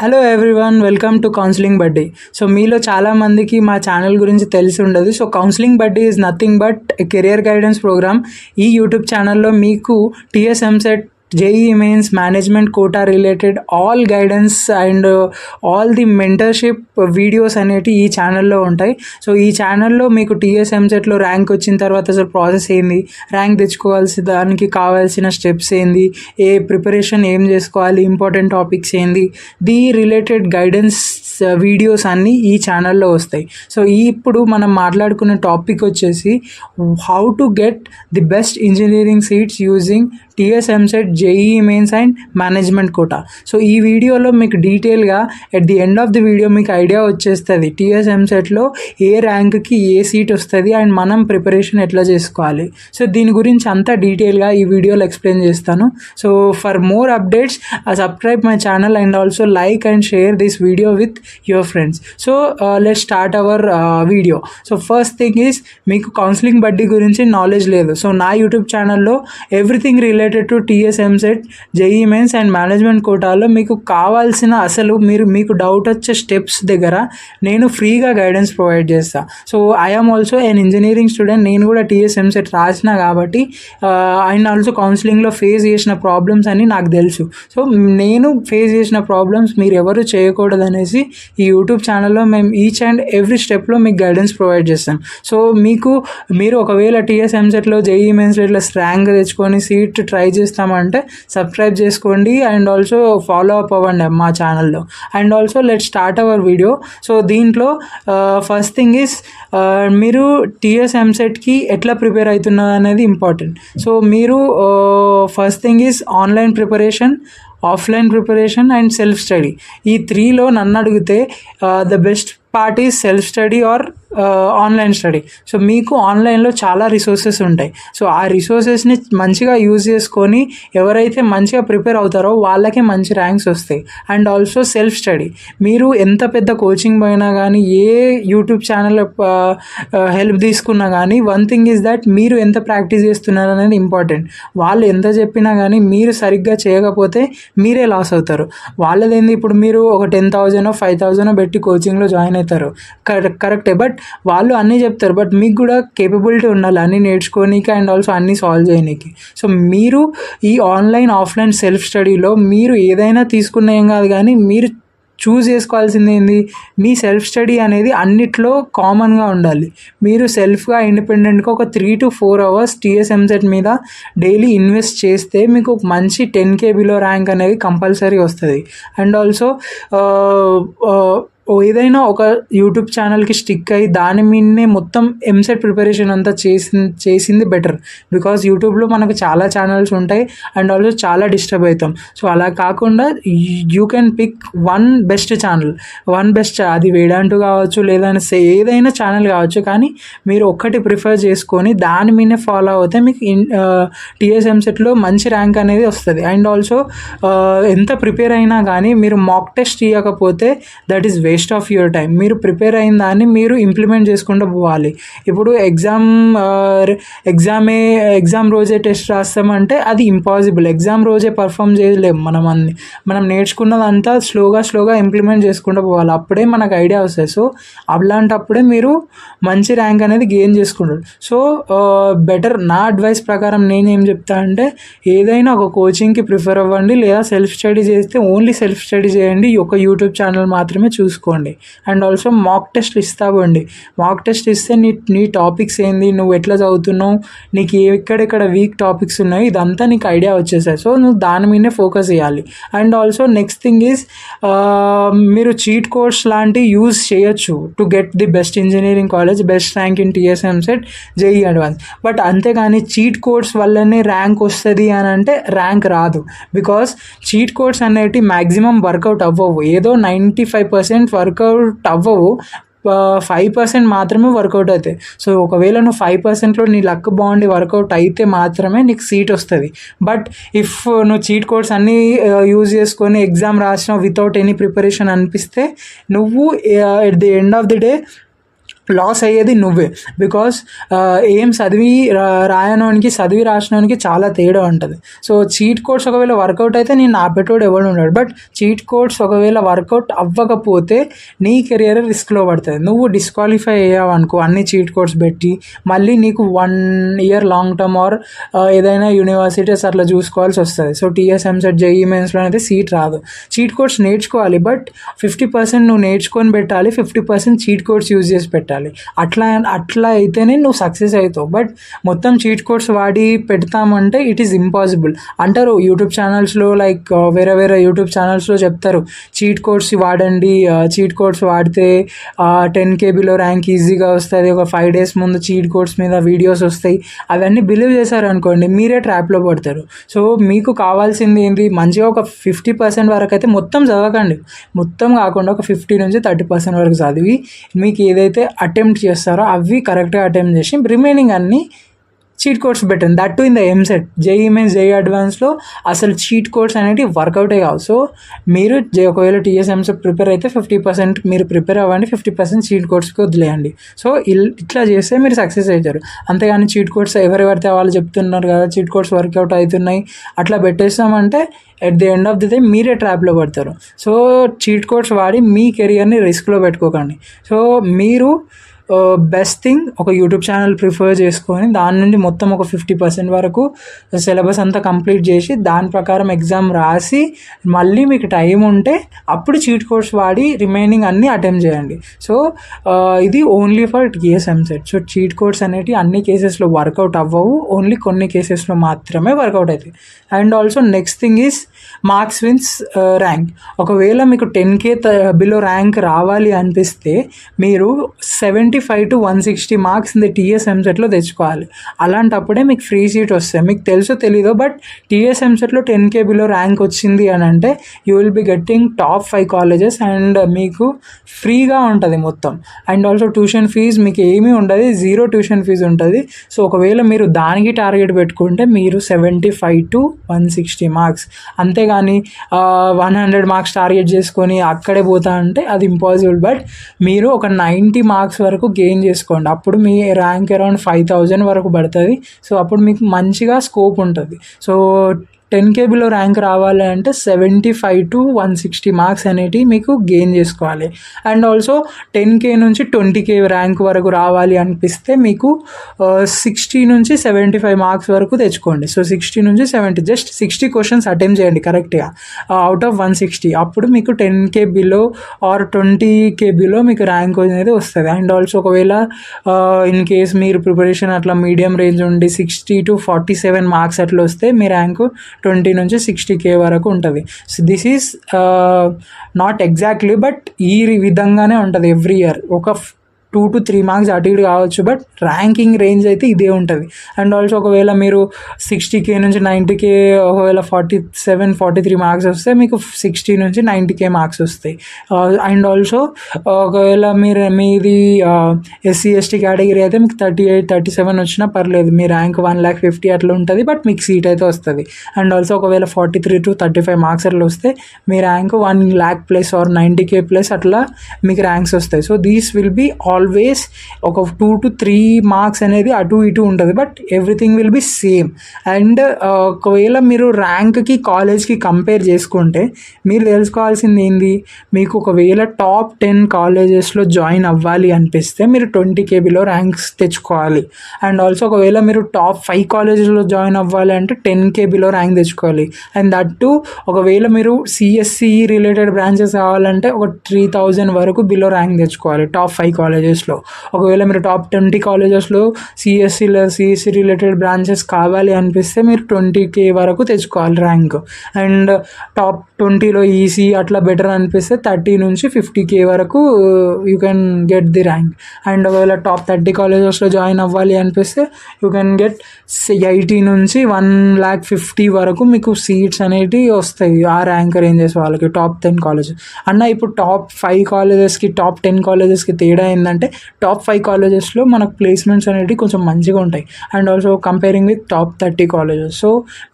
Hello everyone, welcome to counselling buddy. So మీలో చాలామందికి మా ఛానల్ గురించి తెలిసి ఉండదు. So counselling buddy is nothing but career guidance programme. ఈ యూట్యూబ్ ఛానల్లో మీకు TS EAMCET, JEE mains, management quota related all guidance and all the mentorship videos అనేవి ఈ ఛానల్లో ఉంటాయి. సో ఈ ఛానల్లో మీకు టీఎస్ ఎంసెట్లో ర్యాంక్ వచ్చిన తర్వాత అసలు ప్రాసెస్ ఏంది, ర్యాంక్ తెచ్చుకోవాల్సిన దానికి కావాల్సిన స్టెప్స్ ఏంది, ఏ ప్రిపరేషన్ ఏం చేసుకోవాలి, ఇంపార్టెంట్ టాపిక్స్ ఏంది, ది రిలేటెడ్ గైడెన్స్ వీడియోస్ అన్నీ ఈ ఛానల్లో వస్తాయి. సో ఇప్పుడు మనం మాట్లాడుకున్న టాపిక్ వచ్చేసి how to get the best engineering seats using TS EAMCET, JEE mains and management quota. So ఈ వీడియోలో మీకు డీటెయిల్గా at the end of the video మీకు ఐడియా వచ్చేస్తుంది టీఎస్ ఎంసెట్లో ఏ ర్యాంక్కి ఏ సీట్ వస్తుంది అండ్ మనం ప్రిపరేషన్ ఎట్లా చేసుకోవాలి. సో దీని గురించి అంతా డీటెయిల్గా ఈ వీడియోలో ఎక్స్ప్లెయిన్ చేస్తాను. So for more updates subscribe my channel and also like and share this video with your friends. So let's start our video. So first thing is, మీకు కౌన్సిలింగ్ బడ్డీ గురించి నాలెడ్జ్ లేదు. సో నా యూట్యూబ్ ఛానల్లో everything related to TS EAMCET, JEE mains and management కోటాలో మీకు కావాల్సిన అసలు మీకు డౌట్ వచ్చే స్టెప్స్ దగ్గర నేను ఫ్రీగా గైడెన్స్ ప్రొవైడ్ చేస్తాను. So I'm also an engineering student. నేను కూడా టీఎస్ ఎంసెట్ రాసిన కాబట్టి అండ్ ఆల్సో కౌన్సిలింగ్లో ఫేస్ చేసిన ప్రాబ్లమ్స్ అని నాకు తెలుసు. సో నేను ఫేస్ చేసిన ప్రాబ్లమ్స్ మీరు ఎవరు చేయకూడదు అనేసి ఈ యూట్యూబ్ ఛానల్లో మేము ఈచ్ అండ్ ఎవ్రీ స్టెప్లో మీకు గైడెన్స్ ప్రొవైడ్ చేస్తాం. సో మీరు ఒకవేళ టీఎస్ ఎంసెట్లో, జేఈ మెయిన్స్లో ఇట్లా ర్యాంక్ తెచ్చుకొని సీట్ ట్రై చేస్తామంటే సబ్స్క్రైబ్ చేసుకోండి అండ్ ఆల్సో ఫాలో అప్ అవ్వండి మా ఛానల్లో. And also let start our video. So దీంట్లో ఫస్ట్ థింగ్ ఈస్, మీరు టీఎస్ ఎంసెట్కి ఎట్లా ప్రిపేర్ అవుతున్నారు అనేది ఇంపార్టెంట్. సో మీరు first thing is online preparation, offline preparation and self study. ఈ త్రీలో నన్ను అడిగితే the best part is self study or online study. So మీకు ఆన్లైన్లో చాలా రిసోర్సెస్ ఉంటాయి. సో ఆ రిసోర్సెస్ని మంచిగా యూజ్ చేసుకొని ఎవరైతే మంచిగా ప్రిపేర్ అవుతారో వాళ్ళకే మంచి ర్యాంక్స్ వస్తాయి. అండ్ ఆల్సో సెల్ఫ్ స్టడీ, మీరు ఎంత పెద్ద కోచింగ్ పోయినా కానీ, ఏ యూట్యూబ్ ఛానల్ హెల్ప్ తీసుకున్నా కానీ, వన్ థింగ్ ఈజ్ దట్ మీరు ఎంత ప్రాక్టీస్ చేస్తున్నారు అనేది ఇంపార్టెంట్. వాళ్ళు ఎంత చెప్పినా కానీ మీరు సరిగ్గా చేయకపోతే మీరే లాస్ అవుతారు. వాళ్ళదేంది, ఇప్పుడు మీరు ఒక 10,000 5,000 పెట్టి కోచింగ్లో జాయిన్ అవుతారు, కరెక్టే. బట్ వాళ్ళు అన్నీ చెప్తారు, బట్ మీకు కూడా కేపబిలిటీ ఉండాలి అన్నీ నేర్చుకోనికి అండ్ ఆల్సో అన్నీ సాల్వ్ చేయడానికి. సో మీరు ఈ ఆన్లైన్, ఆఫ్లైన్, సెల్ఫ్ స్టడీలో మీరు ఏదైనా తీసుకున్న ఏం కాదు, కానీ మీరు చూస్ చేసుకోవాల్సింది ఏంది, మీ సెల్ఫ్ స్టడీ అనేది అన్నిట్లో కామన్గా ఉండాలి. మీరు సెల్ఫ్గా ఇండిపెండెంట్గా ఒక 3 to 4 hours టీఎస్ ఎంసెట్ మీద డైలీ ఇన్వెస్ట్ చేస్తే మీకు మంచి 10K బిలో ర్యాంక్ అనేది కంపల్సరీ వస్తుంది. అండ్ ఆల్సో ఏదైనా ఒక యూట్యూబ్ ఛానల్కి స్టిక్ అయ్యి దాని మీదనే మొత్తం ఎంసెట్ ప్రిపరేషన్ అంతా చేసింది బెటర్. బికాజ్ యూట్యూబ్లో మనకు చాలా ఛానల్స్ ఉంటాయి అండ్ ఆల్సో చాలా డిస్టర్బ్ అవుతాం. సో అలా కాకుండా you can pick one best channel, అది వేదాంతు కావచ్చు, లేదా ఏదైనా ఛానల్ కావచ్చు, కానీ మీరు ఒక్కటి ప్రిఫర్ చేసుకొని దాని మీదనే ఫాలో అవుతే మీకు టీఎస్ ఎంసెట్లో మంచి ర్యాంక్ అనేది వస్తుంది. అండ్ ఆల్సో ఎంత ప్రిపేర్ అయినా కానీ మీరు మాక్ టెస్ట్ ఇవ్వకపోతే that is waste of your time. మీరు ప్రిపేర్ అయిన దాన్ని మీరు ఇంప్లిమెంట్ చేసుకుంటూ పోవాలి. ఇప్పుడు ఎగ్జామ్ రోజే టెస్ట్ రాస్తామంటే అది ఇంపాసిబుల్. ఎగ్జామ్ రోజే పర్ఫామ్ చేయలేము. మనం నేర్చుకున్నదంతా స్లోగా ఇంప్లిమెంట్ చేసుకుంటూ పోవాలి, అప్పుడే మనకు ఐడియా వస్తుంది. సో అలాంటప్పుడే మీరు మంచి ర్యాంక్ అనేది గెయిన్ చేసుకుంటారు. సో బెటర్, నా అడ్వైస్ ప్రకారం నేనేం చెప్తా అంటే, ఏదైనా ఒక కోచింగ్కి ప్రిఫర్ అవ్వండి, లేదా సెల్ఫ్ స్టడీ చేస్తే ఓన్లీ సెల్ఫ్ స్టడీ చేయండి, ఒక యూట్యూబ్ ఛానల్ మాత్రమే చూసుకోండి. అండ్ ఆల్సో మాక్ టెస్ట్ ఇస్తావండి. మాక్ టెస్ట్ ఇస్తే నీ టాపిక్స్ ఏంది, నువ్వు ఎట్లా చదువుతున్నావు, నీకు ఎక్కడెక్కడ వీక్ టాపిక్స్ ఉన్నాయి, ఇదంతా నీకు ఐడియా వచ్చేసాయి. సో నువ్వు దాని మీదనే ఫోకస్ చేయాలి. And also next thing is, మీరు చీట్ కోడ్స్ లాంటివి యూజ్ చేయొచ్చు to get the best engineering college, best rank in TS EAMCET, JEE advance. But అంతేగాని చీట్ కోడ్స్ వల్లనే ర్యాంక్ వస్తుంది అని అంటే ర్యాంక్ రాదు. బికాస్ చీట్ కోడ్స్ అనేవి మ్యాక్సిమం వర్కౌట్ అవ్వవు. ఏదో 95% వర్కౌట్ అవ్వవు, 5% మాత్రమే వర్కౌట్ అవుతాయి. సో ఒకవేళ నువ్వు 5%లో నీ లక్ బాగుండి వర్కౌట్ అయితే మాత్రమే నీకు సీట్ వస్తుంది. బట్ ఇఫ్ నువ్వు చీట్ కోడ్స్ అన్నీ యూజ్ చేసుకొని ఎగ్జామ్ రాసినావు వితౌట్ ఎనీ ప్రిపరేషన్ అనిపిస్తే, నువ్వు at the end of the day loss అయ్యేది నువ్వే. బికాస్ ఏం చదివి రాయనోనికి చదివి రాసినోనికి చాలా తేడా ఉంటుంది. సో చీట్ కోడ్స్ ఒకవేళ వర్కౌట్ అయితే నేను ఆపేటోడు ఎవడు ఉన్నాడు. బట్ చీట్ కోడ్స్ ఒకవేళ వర్కౌట్ అవ్వకపోతే నీ కెరియర్ రిస్క్లో పడుతుంది. నువ్వు డిస్క్వాలిఫై అయ్యావు అనుకో అన్ని చీట్ కోడ్స్ పెట్టి, మళ్ళీ నీకు 1 ఇయర్ లాంగ్ టర్మ్ ఆర్ ఏదైనా యూనివర్సిటీస్ అట్లా చూసుకోవాల్సి వస్తుంది. సో టీఎస్ ఎంసెట్ జేఈఈ మెయిన్స్లో అయితే సీట్ రాదు. చీట్ కోడ్స్ నేర్చుకోవాలి, బట్ 50% నువ్వు నేర్చుకొని పెట్టాలి, 50% చీట్ కోడ్స్ యూజ్ చేసి పెట్టాలి. అట్లా అయితేనే నువ్వు సక్సెస్ అవుతావు. బట్ మొత్తం చీట్ కోడ్స్ వాడి పెడతామంటే ఇట్ ఈస్ ఇంపాసిబుల్. అంటారు యూట్యూబ్ ఛానల్స్లో, లైక్ వేరే యూట్యూబ్ ఛానల్స్లో చెప్తారు చీట్ కోడ్స్ వాడండి, చీట్ కోడ్స్ వాడితే 10K బిలో ర్యాంక్ ఈజీగా వస్తుంది, ఒక 5 days ముందు చీట్ కోడ్స్ మీద వీడియోస్ వస్తాయి. అవన్నీ బిలీవ్ చేశారు అనుకోండి, మీరే ట్రాప్లో పడతారు. సో మీకు కావాల్సింది ఏంటి, మంచిగా ఒక 50% వరకు అయితే మొత్తం చదవకండి, మొత్తం కాకుండా ఒక 50-30% వరకు చదివి మీకు ఏదైతే అటెంప్ట్ చేస్తారో అవి కరెక్ట్గా అటెంప్ట్ చేసి రిమైనింగ్ అన్నీ చీట్ కోడ్స్ పెట్టండి. That to in the EAMCET. JEE Mains, JEE అడ్వాన్స్లో అసలు చీట్ కోడ్స్ అనేవి వర్కౌటే కావు. సో మీరు ఒకవేళ టీఎస్ ఎంసెట్ ప్రిపేర్ అయితే 50% మీరు ప్రిపేర్ అవ్వండి, 50% చీట్ కోడ్స్కి వదిలేయండి. సో ఇట్లా చేస్తే మీరు సక్సెస్ అవుతారు. అంతేగాని చీట్ కోడ్స్ ఎవరు పడితే వాళ్ళు చెప్తున్నారు కదా చీట్ కోడ్స్ వర్కౌట్ అవుతున్నాయి అట్లా పెట్టేస్తామంటే at the end of the day మీరే ట్రాప్లో పడతారు. సో చీట్ కోడ్స్ వాడి మీ కెరియర్ని రిస్క్లో పెట్టుకోకండి. సో మీరు బెస్ట్ థింగ్ ఒక యూట్యూబ్ ఛానల్ ప్రిఫర్ చేసుకొని దాని నుండి మొత్తం ఒక 50% వరకు సిలబస్ అంతా కంప్లీట్ చేసి దాని ప్రకారం ఎగ్జామ్ రాసి మళ్ళీ మీకు టైం ఉంటే అప్పుడు చీట్ కోడ్స్ వాడి రిమైనింగ్ అన్నీ అటెంప్ట్ చేయండి. సో ఇది only for TS EAMCET. So cheat codes అనేవి అన్ని కేసెస్లో వర్కౌట్ అవ్వవు, ఓన్లీ కొన్ని కేసెస్లో మాత్రమే వర్కౌట్ అవుతాయి. And also next thing is marks versus rank. ఒకవేళ మీకు 10K బిలో ర్యాంక్ రావాలి అనిపిస్తే మీరు 75 to 160 marks in the TS ఎంసెట్లో తెచ్చుకోవాలి. అలాంటప్పుడే మీకు ఫ్రీ సీట్ వస్తాయి. మీకు తెలుసో తెలీదో బట్ టీఎస్ ఎంసెట్లో 10K బిలో ర్యాంక్ వచ్చింది అని అంటే you will be getting top 5 colleges and మీకు ఫ్రీగా ఉంటుంది మొత్తం. అండ్ ఆల్సో ట్యూషన్ ఫీజ్ మీకు ఏమీ ఉండదు, 0 ట్యూషన్ ఫీజు ఉంటుంది. సో ఒకవేళ మీరు దానికి టార్గెట్ పెట్టుకుంటే మీరు 75 to 160 మార్క్స్, అంతేగాని 100 మార్క్స్ టార్గెట్ చేసుకొని అక్కడే పోతా అంటే అది ఇంపాసిబుల్. బట్ మీరు ఒక 90 మార్క్స్ వరకు గెయిన్ చేసుకోండి, అప్పుడు మీ ర్యాంక్ అరౌండ్ 5000 వరకు పడుతుంది. సో అప్పుడు మీకు మంచిగా స్కోప్ ఉంటుంది. సో 10K బిలో ర్యాంక్ రావాలి అంటే 75 to 160 మార్క్స్ అనేటివి మీకు గెయిన్ చేసుకోవాలి. అండ్ ఆల్సో 10K నుంచి 20K ర్యాంక్ వరకు రావాలి అనిపిస్తే మీకు 60 నుంచి 75 మార్క్స్ వరకు తెచ్చుకోండి. సో 60 నుంచి 70, జస్ట్ 60 క్వశ్చన్స్ అటెంప్ట్ చేయండి కరెక్ట్గా అవుట్ ఆఫ్ 160. అప్పుడు మీకు 10K below or 20K below మీకు ర్యాంక్ అనేది వస్తుంది. అండ్ ఆల్సో ఒకవేళ ఇన్ కేస్ మీరు ప్రిపరేషన్ అట్లా మీడియం రేంజ్ ఉండి 60 to 47 మార్క్స్ అట్లా వస్తే మీ ర్యాంకు 20 నుంచి 60K వరకు ఉంటుంది. So this is not exactly but ఈ విధంగానే ఉంటుంది ఎవ్రీ ఇయర్. ఒక 2 to 3 మార్క్స్ అటు ఇటు కావచ్చు, బట్ ర్యాంకింగ్ రేంజ్ అయితే ఇదే ఉంటుంది. అండ్ ఆల్సో ఒకవేళ మీరు 60K నుంచి 90K ఒకవేళ 47-43 మార్క్స్ వస్తే మీకు 60 నుంచి 90K మార్క్స్ వస్తాయి. అండ్ ఆల్సో ఒకవేళ మీది SC/ST కేటగిరీ అయితే మీకు 38-37 వచ్చినా పర్లేదు, మీ ర్యాంక్ 150,000 అట్లా ఉంటుంది, బట్ మీకు సీట్ అయితే వస్తుంది. అండ్ ఆల్సో ఒకవేళ 43 to 35 మార్క్స్ అట్లా వస్తే మీ rank 1,00,000 plus or 90K plus అట్లా మీకు ర్యాంక్స్ వస్తాయి. So these will be always ఒక 2 to 3 మార్క్స్ అనేది అటు ఇటు ఉంటుంది, but everything will be same. And ఒకవేళ మీరు ర్యాంక్కి కాలేజ్కి కంపేర్ చేసుకుంటే మీరు తెలుసుకోవాల్సింది ఏంది, మీకు ఒకవేళ టాప్ 10 కాలేజెస్లో జాయిన్ అవ్వాలి అనిపిస్తే మీరు 20K బిలో ర్యాంక్స్ తెచ్చుకోవాలి. అండ్ ఆల్సో ఒకవేళ మీరు టాప్ 5 కాలేజెస్లో జాయిన్ అవ్వాలి అంటే 10K బిలో ర్యాంక్ తెచ్చుకోవాలి. అండ్ దట్ టు ఒకవేళ మీరు CSE రిలేటెడ్ బ్రాంచెస్ కావాలంటే ఒక 3000 వరకు బిలో ర్యాంక్ తెచ్చుకోవాలి టాప్ 5 కాలేజెస్లో. ఒకవేళ మీరు టాప్ 20 కాలేజెస్లో CSE రిలేటెడ్ బ్రాంచెస్ కావాలి అనిపిస్తే మీరు 20K వరకు తెచ్చుకోవాలి ర్యాంక్. అండ్ టాప్ 20లో EC అట్లా బెటర్ అనిపిస్తే 30 నుంచి 50K వరకు you can get the rank. And ఒకవేళ టాప్ 30 కాలేజెస్లో జాయిన్ అవ్వాలి అనిపిస్తే యూ కెన్ గెట్ 80 నుంచి 1,50,000 వరకు మీకు సీట్స్ అనేవి వస్తాయి ఆ ర్యాంక్ రేంజెస్ వాళ్ళకి టాప్ 10 కాలేజెస్. అన్న ఇప్పుడు టాప్ 5 కాలేజెస్కి టాప్ 10 కాలేజెస్కి తేడా ఏంటంటే ఏంటంటే టాప్ 5 కాలేజెస్లో మనకు ప్లేస్మెంట్స్ అనేవి కొంచెం మంచిగా ఉంటాయి. And also comparing with top 30 colleges. So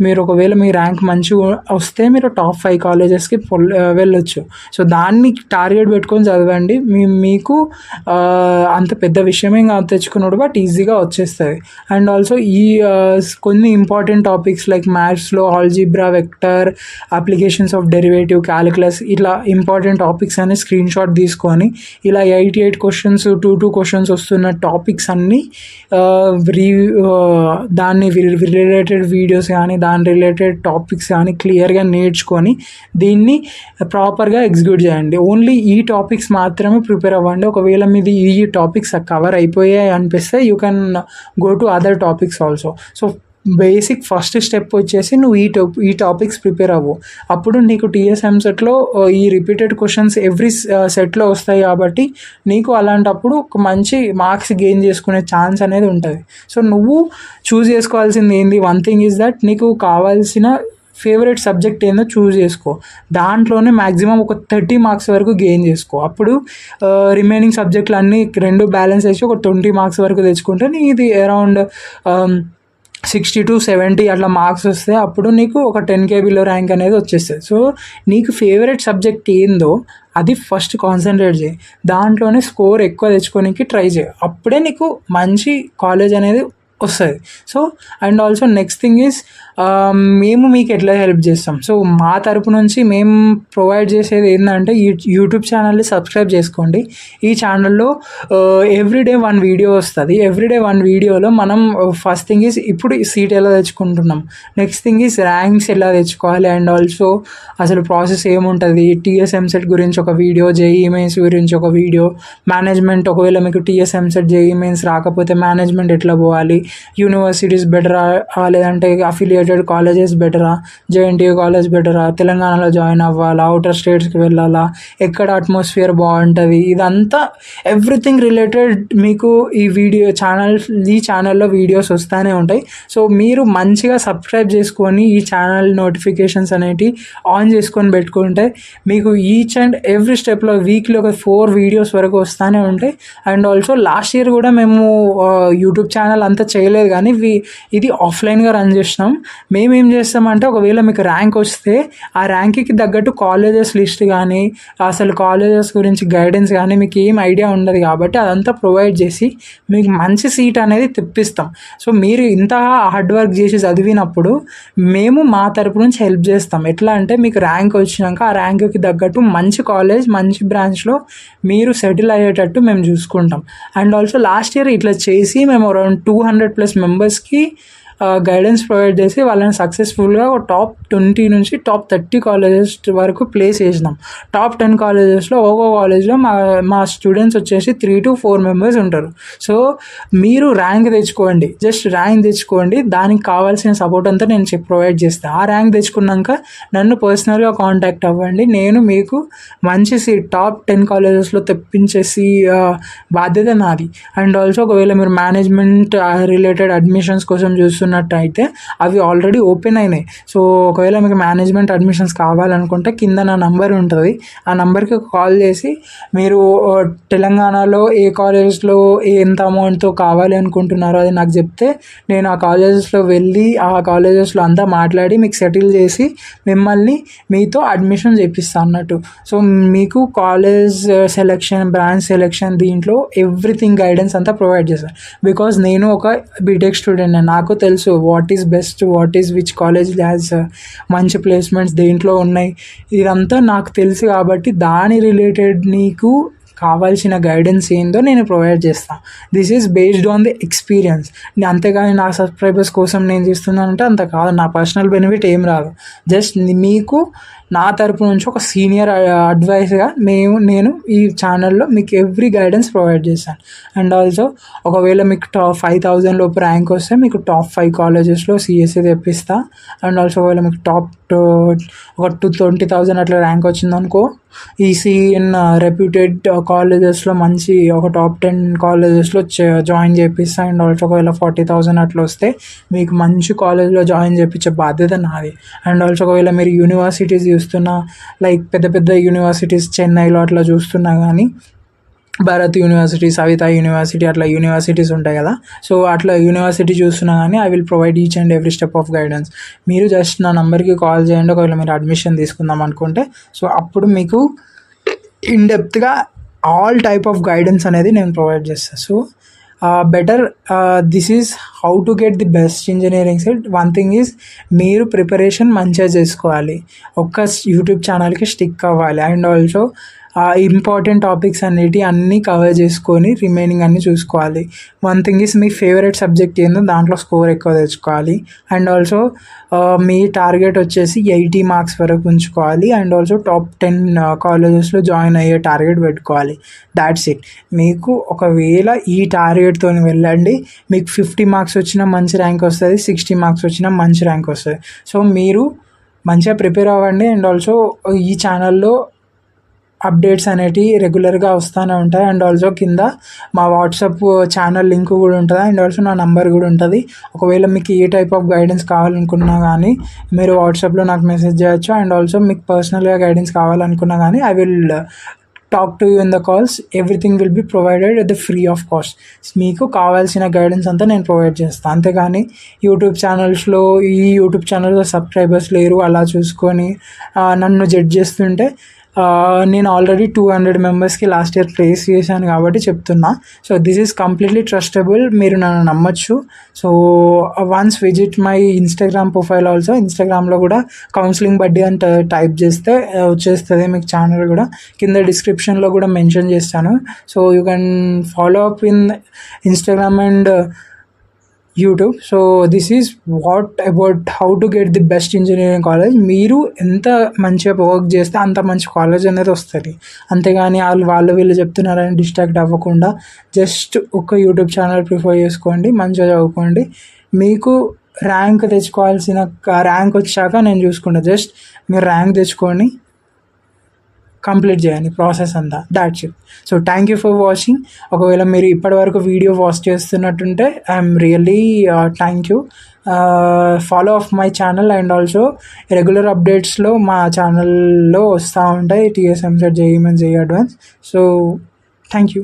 మీరు ఒకవేళ మీ ర్యాంక్ మంచిగా వస్తే మీరు టాప్ 5 కాలేజెస్కి వెళ్ళొచ్చు. సో దాన్ని టార్గెట్ పెట్టుకొని చదవండి. మీకు అంత పెద్ద విషయమే కాదు తెచ్చుకున్నాడు, బట్ ఈజీగా వచ్చేస్తుంది. అండ్ ఆల్సో ఈ కొన్ని ఇంపార్టెంట్ టాపిక్స్ లైక్ మ్యాథ్స్లో algebra, vector, applications of derivative, calculus, ఇట్లా ఇంపార్టెంట్ టాపిక్స్ అని స్క్రీన్ షాట్ తీసుకొని ఇలా 88 క్వశ్చన్స్ 2 క్వశ్చన్స్ వస్తున్న టాపిక్స్ అన్నీ దాన్ని రిలేటెడ్ వీడియోస్ కానీ దాని రిలేటెడ్ టాపిక్స్ కానీ క్లియర్గా నేర్చుకొని దీన్ని ప్రాపర్గా ఎగ్జిక్యూట్ చేయండి. ఓన్లీ ఈ టాపిక్స్ మాత్రమే ప్రిపేర్ అవ్వండి. ఒకవేళ మీది ఈ టాపిక్స్ కవర్ అయిపోయాయి అనిపిస్తే you can go to other topics also. So basic first step వచ్చేసి నువ్వు ఈ టాపిక్స్ ప్రిపేర్ అవ్వు. అప్పుడు నీకు టీఎస్ ఎంసెట్లో ఈ రిపీటెడ్ క్వశ్చన్స్ ఎవ్రీ సెట్లో వస్తాయి కాబట్టి నీకు అలాంటప్పుడు ఒక మంచి మార్క్స్ గెయిన్ చేసుకునే ఛాన్స్ అనేది ఉంటుంది. సో నువ్వు చూస్ చేసుకోవాల్సింది ఏంది, వన్ థింగ్ ఈజ్ దట్ నీకు కావాల్సిన ఫేవరెట్ సబ్జెక్ట్ ఏందో చూస్ చేసుకో. దాంట్లోనే మ్యాక్సిమం ఒక 30 మార్క్స్ వరకు గెయిన్ చేసుకో. అప్పుడు రిమైనింగ్ సబ్జెక్టులు అన్నీ 2 బ్యాలెన్స్ చేసి ఒక 20 మార్క్స్ వరకు తెచ్చుకుంటే నీది అరౌండ్ 60 to 70 అట్లా మార్క్స్ వస్తే అప్పుడు నీకు ఒక 10K బిలో ర్యాంక్ అనేది వచ్చేస్తుంది. సో నీకు ఫేవరెట్ సబ్జెక్ట్ ఏందో అది ఫస్ట్ కాన్సన్ట్రేట్ చేయి, దాంట్లోనే స్కోర్ ఎక్కువ తెచ్చుకోనికి ట్రై చేయి. అప్పుడే నీకు మంచి కాలేజ్ అనేది వస్తుంది. So and also next thing is మేము మీకు ఎట్లా హెల్ప్ చేస్తాం. సో మా తరపు నుంచి మేము ప్రొవైడ్ చేసేది ఏంటంటే యూట్యూబ్ ఛానల్ని సబ్స్క్రైబ్ చేసుకోండి. ఈ ఛానల్లో ఎవ్రీడే 1 వీడియో వస్తుంది. ఎవ్రీడే 1 వీడియోలో మనం ఫస్ట్ థింగ్ ఈజ్ ఇప్పుడు సీట్ ఎలా తెచ్చుకుంటున్నాం, నెక్స్ట్ థింగ్ ఈజ్ ర్యాంక్స్ ఎలా తెచ్చుకోవాలి, అండ్ ఆల్సో అసలు ప్రాసెస్ ఏముంటుంది, టీఎస్ ఎంసెట్ గురించి ఒక వీడియో, జేఈఈ మెయిన్స్ గురించి ఒక వీడియో, మేనేజ్మెంట్ ఒకవేళ మీకు టీఎస్ ఎంసెట్ జేఈఈ మెయిన్స్ రాకపోతే మేనేజ్మెంట్ ఎట్లా పోవాలి, యూనివర్సిటీస్ బెటరా లేదంటే అఫిలియేటెడ్ కాలేజెస్ బెటరా, జేఎన్టీయూ కాలేజ్ బెటరా, తెలంగాణలో జాయిన్ అవ్వాలా, అవుటర్ స్టేట్స్కి వెళ్ళాలా, ఎక్కడ అట్మాస్ఫియర్ బాగుంటుంది, ఇదంతా ఎవ్రీథింగ్ రిలేటెడ్ మీకు ఈ ఛానల్లో వీడియోస్ వస్తూనే ఉంటాయి. సో మీరు మంచిగా సబ్స్క్రైబ్ చేసుకొని ఈ ఛానల్ నోటిఫికేషన్స్ అనేవి ఆన్ చేసుకొని పెట్టుకుంటే మీకు ఈచ్ అండ్ ఎవ్రీ స్టెప్లో వీక్లీ ఒక 4 వీడియోస్ వరకు వస్తూనే ఉంటాయి. అండ్ ఆల్సో లాస్ట్ ఇయర్ కూడా మేము యూట్యూబ్ ఛానల్ అంతా చేయలేదు కానీ ఇది ఆఫ్లైన్గా రన్ చేసినాం. మేమేం చేస్తామంటే ఒకవేళ మీకు ర్యాంక్ వస్తే ఆ ర్యాంక్కి తగ్గట్టు కాలేజెస్ లిస్ట్ కానీ అసలు కాలేజెస్ గురించి గైడెన్స్ కానీ మీకు ఏం ఐడియా ఉండదు కాబట్టి అదంతా ప్రొవైడ్ చేసి మీకు మంచి సీట్ అనేది తెప్పిస్తాం. సో మీరు ఇంత హార్డ్ వర్క్ చేసి చదివినప్పుడు మేము మా తరపు నుంచి హెల్ప్ చేస్తాం. ఎట్లా అంటే మీకు ర్యాంక్ వచ్చినాక ఆ ర్యాంక్కి తగ్గట్టు మంచి కాలేజ్ మంచి బ్రాంచ్లో మీరు సెటిల్ అయ్యేటట్టు మేము చూసుకుంటాం. అండ్ ఆల్సో లాస్ట్ ఇయర్ ఇట్లా చేసి మేము అరౌండ్ 200+ మెంబర్స్కి గైడెన్స్ ప్రొవైడ్ చేసి వాళ్ళని సక్సెస్ఫుల్గా టాప్ 20 నుంచి టాప్ 30 కాలేజెస్ వరకు ప్లేస్ చేసినాం. టాప్ 10 కాలేజెస్లో ఒక్కో కాలేజ్లో మా స్టూడెంట్స్ వచ్చేసి 3 to 4 మెంబర్స్ ఉంటారు. సో మీరు ర్యాంక్ తెచ్చుకోండి, జస్ట్ ర్యాంక్ తెచ్చుకోండి, దానికి కావాల్సిన సపోర్ట్ అంతా నేను ప్రొవైడ్ చేస్తాను. ఆ ర్యాంక్ తెచ్చుకున్నాక నన్ను పర్సనల్గా కాంటాక్ట్ అవ్వండి, నేను మీకు మంచి టాప్ 10 కాలేజెస్లో తెప్పించేసి బాధ్యత నాది. అండ్ ఆల్సో ఒకవేళ మీరు మేనేజ్మెంట్ రిలేటెడ్ అడ్మిషన్స్ కోసం చూస్తున్నట్టయితే అవి ఆల్రెడీ ఓపెన్ అయినాయి. సో ఒకవేళ మీకు మేనేజ్మెంట్ అడ్మిషన్స్ కావాలనుకుంటే కింద నా నంబర్ ఉంటుంది, ఆ నెంబర్కి కాల్ చేసి మీరు తెలంగాణలో ఏ కాలేజెస్లో ఎంత అమౌంట్తో కావాలి అనుకుంటున్నారో అది నాకు చెప్తే నేను ఆ కాలేజెస్లో వెళ్ళి ఆ కాలేజెస్లో అంతా మాట్లాడి మీకు సెటిల్ చేసి మిమ్మల్ని మీతో అడ్మిషన్ చేపిస్తాను అన్నట్టు. సో మీకు కాలేజ్ సెలెక్షన్, బ్రాంచ్ సెలెక్షన్, దీంట్లో ఎవ్రీథింగ్ గైడెన్స్ అంతా ప్రొవైడ్ చేస్తాను. బికాజ్ నేను ఒక బీటెక్ స్టూడెంట్, నాకు తెలుసు what is best, what is which college has మంచి ప్లేస్మెంట్స్ దేంట్లో ఉన్నాయి, ఇదంతా నాకు తెలుసు. కాబట్టి దాని రిలేటెడ్ నీకు కావాల్సిన గైడెన్స్ ఏందో నేను ప్రొవైడ్ చేస్తాను. This is based on the experience. అంతేగాని నా సబ్స్క్రైబర్స్ కోసం నేను చేస్తున్నానంటే అంత కాదు, నా పర్సనల్ బెనిఫిట్ ఏం రాదు. జస్ట్ మీకు నా తరపు నుంచి ఒక సీనియర్ అడ్వైస్గా నేను ఈ ఛానల్లో మీకు ఎవ్రీ గైడెన్స్ ప్రొవైడ్ చేశాను. అండ్ ఆల్సో ఒకవేళ మీకు టాప్ 5,000 లోపు ర్యాంక్ వస్తే మీకు టాప్ 5 కాలేజెస్లో సిఎస్సి తెప్పిస్తా. అండ్ ఆల్సో ఒకవేళ మీకు టాప్ ఒక 20,000 అట్లా ర్యాంక్ వచ్చిందనుకో, ఈసీ ఇన్ రెప్యూటెడ్ కాలేజెస్లో మంచి ఒక టాప్ 10 కాలేజెస్లో జాయిన్ చేపిస్తా. అండ్ ఆల్సో ఒకవేళ 40,000 అట్లా వస్తే మీకు మంచి కాలేజ్లో జాయిన్ చేయించే బాధ్యత నాది. అండ్ ఆల్సో ఒకవేళ మీరు యూనివర్సిటీస్ చూస్తున్నా, లైక్ పెద్ద పెద్ద యూనివర్సిటీస్ చెన్నైలో అట్లా చూస్తున్నా కానీ భారత్ యూనివర్సిటీ, సవితా యూనివర్సిటీ, అట్లా యూనివర్సిటీస్ ఉంటాయి కదా. సో అట్లా యూనివర్సిటీ చూస్తున్నా కానీ I will provide each and every step of guidance. మీరు జస్ట్ నా నంబర్కి కాల్ చేయండి ఒకవేళ మీరు అడ్మిషన్ తీసుకుందాం అనుకుంటే. సో అప్పుడు మీకు ఇన్ డెప్త్గా ఆల్ టైప్ ఆఫ్ గైడెన్స్ అనేది నేను ప్రొవైడ్ చేస్తాను. So better this is how to get the best engineering seat. One thing is మీరు ప్రిపరేషన్ మంచిగా చేసుకోవాలి, ఒక్క యూట్యూబ్ ఛానల్కి స్టిక్ అవ్వాలి, అండ్ ఆల్సో ఇంపార్టెంట్ టాపిక్స్ అన్నీ కవర్ చేసుకొని రిమైనింగ్ అన్నీ చూసుకోవాలి. One thing is me favourite subject ఏందో దాంట్లో స్కోర్ ఎక్కువ తెచ్చుకోవాలి, అండ్ ఆల్సో మీ టార్గెట్ వచ్చేసి 80 మార్క్స్ వరకు ఉంచుకోవాలి, అండ్ ఆల్సో టాప్ 10 కాలేజెస్లో జాయిన్ అయ్యే టార్గెట్ పెట్టుకోవాలి. That's it. మీకు ఒకవేళ ఈ టార్గెట్తో వెళ్ళండి, మీకు 50 మార్క్స్ వచ్చినా మంచి ర్యాంక్ వస్తుంది, 60 మార్క్స్ వచ్చినా మంచి ర్యాంక్ వస్తుంది. సో మీరు మంచిగా ప్రిపేర్ అవ్వండి, అండ్ ఆల్సో ఈ ఛానల్లో అప్డేట్స్ అనేటివి రెగ్యులర్గా వస్తూనే ఉంటాయి, అండ్ ఆల్సో కింద మా వాట్సాప్ ఛానల్ లింక్ కూడా ఉంటుంది, అండ్ ఆల్సో నా నంబర్ కూడా ఉంటుంది. ఒకవేళ మీకు ఏ టైప్ ఆఫ్ గైడెన్స్ కావాలనుకున్నా కానీ మీరు వాట్సాప్లో నాకు మెసేజ్ చేయొచ్చు, అండ్ ఆల్సో మీకు పర్సనల్గా గైడెన్స్ కావాలనుకున్నా కానీ I will talk to you in the calls. Everything will be provided at the free of cost. మీకు కావాల్సిన గైడెన్స్ అంతా నేను ప్రొవైడ్ చేస్తాను. అంతేగాని యూట్యూబ్ ఛానల్లో సబ్స్క్రైబర్స్ లేరు అలా చూసుకొని నన్ను జడ్జ్ చేస్తుంటే, నేను ఆల్రెడీ 200 మెంబర్స్కి లాస్ట్ ఇయర్ ప్లేస్ చేశాను కాబట్టి చెప్తున్నా. So this is completely trustable, మీరు నన్ను నమ్మచ్చు. So once visit my Instagram profile also. ఇన్స్టాగ్రామ్లో కూడా కౌన్సిలింగ్ బడ్డీ అని టైప్ చేస్తే వచ్చేస్తుంది మీకు ఛానల్ కూడా. కింద డిస్క్రిప్షన్లో కూడా మెన్షన్ చేస్తాను. So you can follow up in Instagram and YouTube. So this is what about how to get the best engineering college. మీరు ఎంత మంచిగా వర్క్ చేస్తే అంత మంచి కాలేజ్ అనేది వస్తుంది. అంతేగాని వాళ్ళు వీళ్ళు చెప్తున్నారని డిస్ట్రాక్ట్ అవ్వకుండా జస్ట్ ఒక యూట్యూబ్ ఛానల్ ప్రిఫర్ చేసుకోండి, మంచిగా చదువుకోండి. మీకు ర్యాంక్ ర్యాంక్ వచ్చాక నేను చూసుకుంటా. జస్ట్ మీరు ర్యాంక్ తెచ్చుకొని కంప్లీట్ చేయండి ప్రాసెస్ అంతా. That's it. So thank you for watching. ఒకవేళ మీరు ఇప్పటివరకు వీడియో వాచ్ చేస్తున్నట్టుంటే I'm really thank you. Follow of my channel, and also regular అప్డేట్స్లో మా ఛానల్లో వస్తూ ఉంటాయి TSMCET, JEE Mains, JEE Advanced. So thank you.